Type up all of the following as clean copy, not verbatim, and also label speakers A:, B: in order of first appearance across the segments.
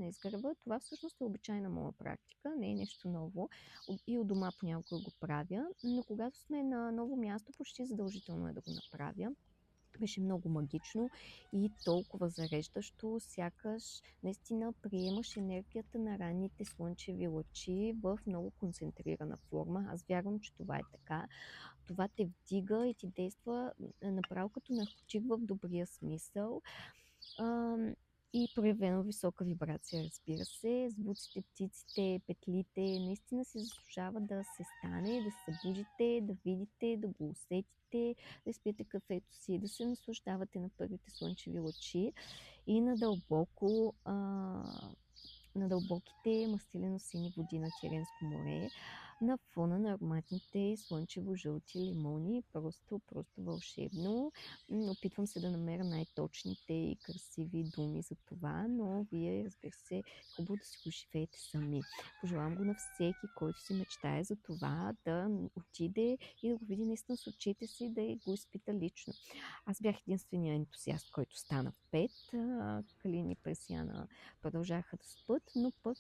A: изгрева. Това всъщност е обичайна моя практика, не е нещо ново. И от дома понякога го правя, но когато сме на ново място, почти задължително е да го направя. Беше много магично и толкова зареждащо, сякаш наистина приемаш енергията на ранните слънчеви лъчи в много концентрирана форма. Аз вярвам, че това е така. Това те вдига и ти действа направо като наркотик в добрия смисъл. И проявено висока вибрация, разбира се. Звуците, птиците, петлите, наистина си заслужава да се стане, да се събудите, да видите, да го усетите, да изпиете кафето си, да се наслаждавате на първите слънчеви лъчи и на дълбоките мастилено-сини води на Тиренско море, на фона на ароматните слънчево-жълти лимони. Просто вълшебно. Опитвам се да намеря най-точните и красиви думи за това, но вие, разбира се, хубаво да си го живеете сами. Пожелавам го на всеки, който си мечтае за това, да отиде и да го види наистина с очите си, да го изпита лично. Аз бях единствения ентусиаст, който стана в 5. Калин и Пресяна продължаха да спят, но пък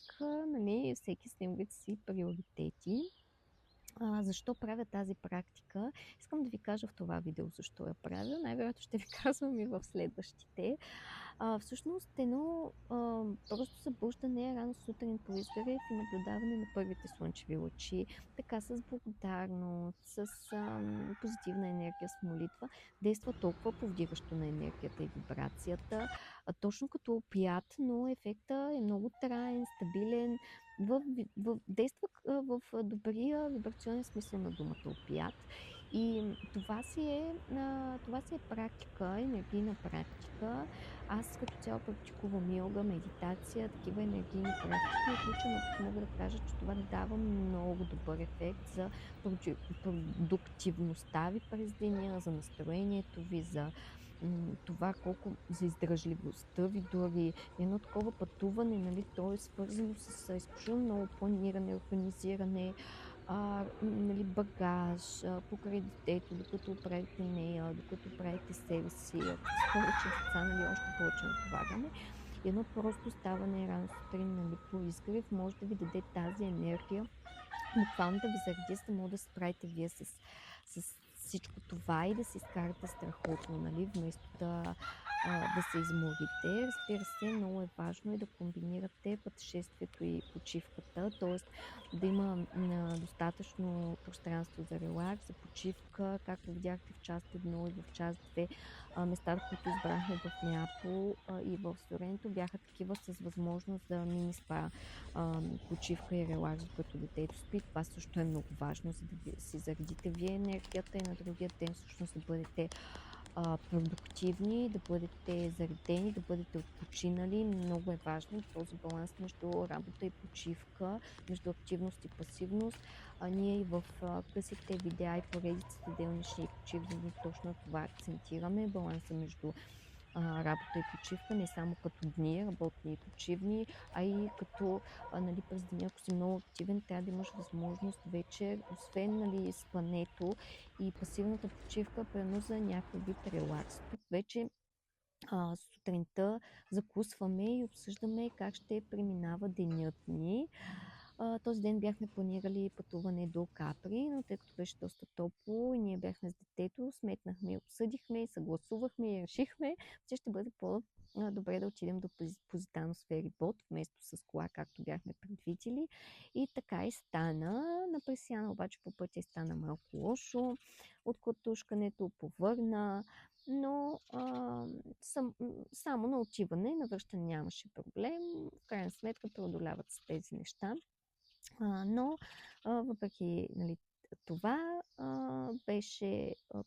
A: нали, всеки с неговите си приоритети. Защо правя тази практика? Искам да ви кажа в това видео защо я правя. Най-вероятно ще ви казвам и в следващите. Всъщност едно просто събуждане рано сутрин по изгрев и наблюдаване на първите слънчеви лъчи, така с благодарност, с позитивна енергия, с молитва, действа толкова повдигащо на енергията и вибрацията, точно като опият, но ефекта е много траен, стабилен, действа в добрия вибрационен смисъл на думата опият. И това си е практика, енергийна практика. Аз като цяло практикувам йога, медитация, такива енергийни практики. В случая мога да кажа, че това дава много добър ефект за продуктивността ви през деня, за настроението ви, за това колко за издръжливостта ви дори. Едно такова пътуване, нали, то е свързано с изключително много планиране, организиране, нали, багаж, покрай детето, докато правите нея, докато правите себе си, ако сте повече деца, нали, още повече натоварване. Едно просто ставане рано сутрин, нали, по изгрев може да ви даде тази енергия, буквално да ви зареди, за да може да се справите вие с всичко това и да се изкарате страхотно, нали, вместо да се изморите. Разбира се, много е важно и да комбинирате пътешествието и почивката, т.е. да има достатъчно пространство за релакс, за почивка, както видяхте в част 1 и в част 2. Местата, които избрахме в Неапол и в Соренто, бяха такива с възможност за мини спа почивка и релакс, докато детето спи. Това също е много важно, за да си заредите вие енергията и на другия ден всъщност да бъдете продуктивни, да бъдете заредени, да бъдете отпочинали. Много е важно този баланс между работа и почивка, между активност и пасивност. Ние и в късите видеа и поредиците делнични и почивни дни точно това акцентираме. Баланса между работа и почивка, не само като дни, работни и почивни, а и като нали, през деня, ако си много активен, трябва да имаш възможност вечер, освен нали, спането и пасивната почивка, прено за някакъв вид релакс. Тук вече сутринта закусваме и обсъждаме как ще преминава денят ни. Този ден бяхме планирали пътуване до Капри, но тъй като беше доста топло и ние бяхме с детето, сметнахме, обсъдихме, съгласувахме и решихме, че ще бъде по-добре да отидем до Позитанос ферибот вместо с кола, както бяхме предвидели. И така и стана. На Пресяна обаче по пътя стана малко лошо. От клатушкането повърна, но само на отиване, на връщане нямаше проблем. В крайна сметка преодоляват се тези неща. Но въпреки нали, това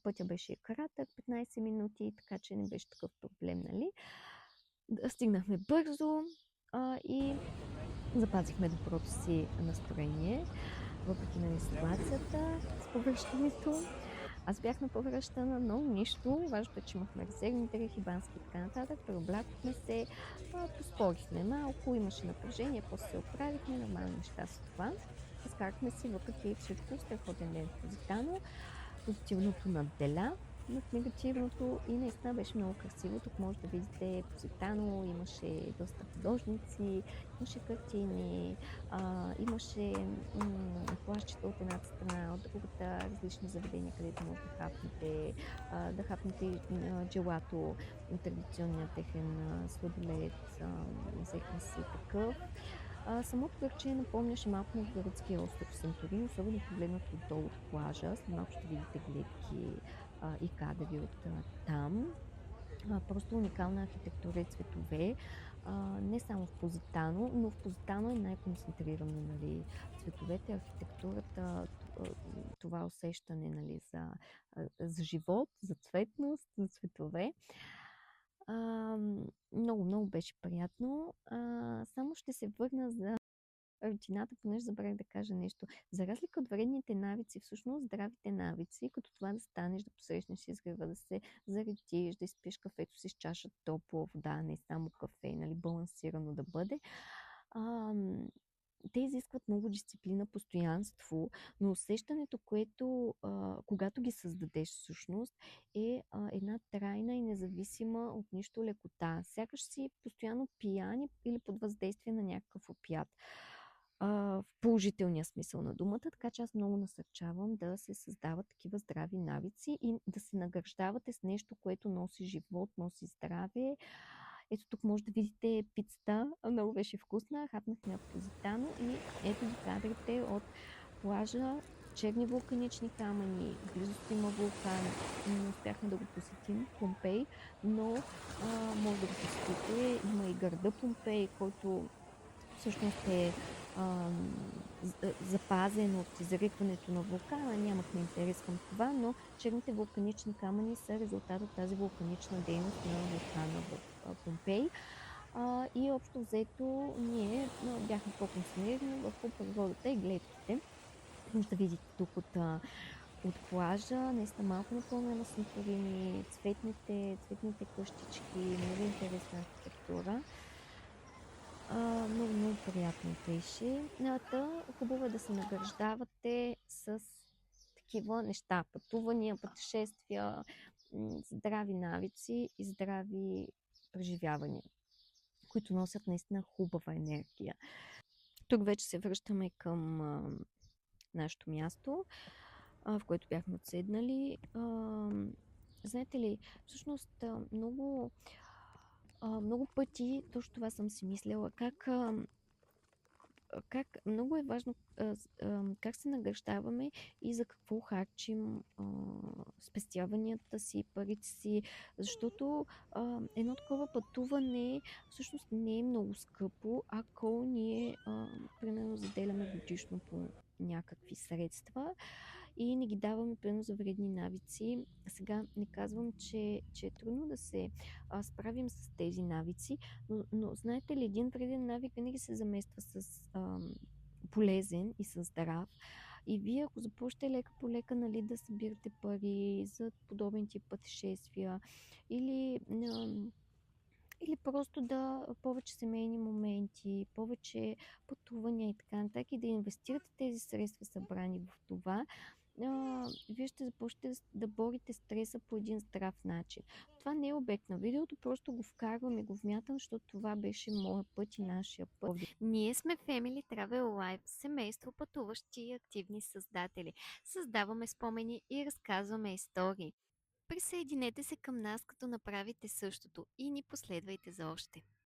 A: пътя беше кратък, 15 минути, така че не беше такъв проблем. Нали? Стигнахме бързо и запазихме доброто си настроение, въпреки нали, ситуацията с повръщането. Аз бях на повръщана, но нищо. Важното е, че имахме резервни дрехи, бански и така нататък. Преоблякохме се, поспорихме малко, имаше напрежение, после се оправихме, нормални неща с това. Изкарахме си въпреки всичко страхотен ден в Позитано. Позитивното надделя. над негативното и наистина беше много красиво. Тук може да видите Позитано, имаше доста художници, имаше картини, имаше плащчета от едната страна, от другата различни заведения, където може да хапнете джелато, традиционния техен сладолед, взехме си такъв. Самото гърче напомняше малко на гръцкия остров Санторин, особено погледнато отдолу от плажа. След малко ще видите гледки и кадри от там. Просто уникална архитектура и цветове. Не само в Позитано, но в Позитано е най-концентрирано, нали, цветовете, архитектурата, това усещане, нали, за живот, за цветност, за цветове. Много, много беше приятно. Само ще се върна за рутината, понеже забравих да кажа нещо. За разлика от вредните навици, всъщност здравите навици, като това да станеш, да посрещнеш изгрева, да се заредиш, да изпиеш кафето си с чаша топла вода, не само кафе, нали, балансирано да бъде, те изискват много дисциплина, постоянство, но усещането, което когато ги създадеш всъщност, е една трайна и независима от нищо лекота. Сякаш си постоянно пиян или под въздействие на някакъв опят. В положителния смисъл на думата, така че аз много насърчавам да се създават такива здрави навици и да се награждавате с нещо, което носи живот, носи здраве. Ето тук може да видите пицата, много беше вкусна, хапнахме от Позитано и ето ги кадрите от плажа, черни вулканични камъни, близо има вулкан, не успяхме да го посетим, Помпей, но може да го посетите. Има и града Помпей, който всъщност е запазен от изригването на вулкана. Нямахме интерес към това, но черните вулканични камъни са резултат от тази вулканична дейност на вулкана в Помпей. И общо взето ние бяхме по-концентрирани върху природата и гледките. Може да видите тук от плажа, наистина малко напълнена на Санторини, цветните къщички, много интересна архитектура. Много, много приятно беше. Хубаво е да се награждавате с такива неща. Пътувания, пътешествия, здрави навици и здрави преживявания, които носят наистина хубава енергия. Тук вече се връщаме към нашето място, в което бяхме отседнали. Знаете ли, всъщност много пъти точно това съм си мисляла, как много е важно как се награждаваме и за какво харчим спестяванията си, парите си, защото едно такова пътуване всъщност не е много скъпо, ако ние примерно заделяме годишно по някакви средства и не ги даваме примерно за вредни навици. Сега не казвам, че е трудно да се справим с тези навици, но знаете ли, един вреден навик винаги се замества с полезен и с здрав. И вие, ако започнете лека по лека, нали, да събирате пари за подобен тип пътешествия или просто да повече семейни моменти, повече пътувания и така нататък, и да инвестирате тези средства събрани в това, вие ще започнете да борите стреса по един здрав начин. Това не е обект на видеото, просто го вкарвам и го вмятам, защото това беше моя път и нашия път. Ние сме Family Travel Life, семейство пътуващи и активни създатели. Създаваме спомени и разказваме истории. Присъединете се към нас, като направите същото и ни последвайте за още.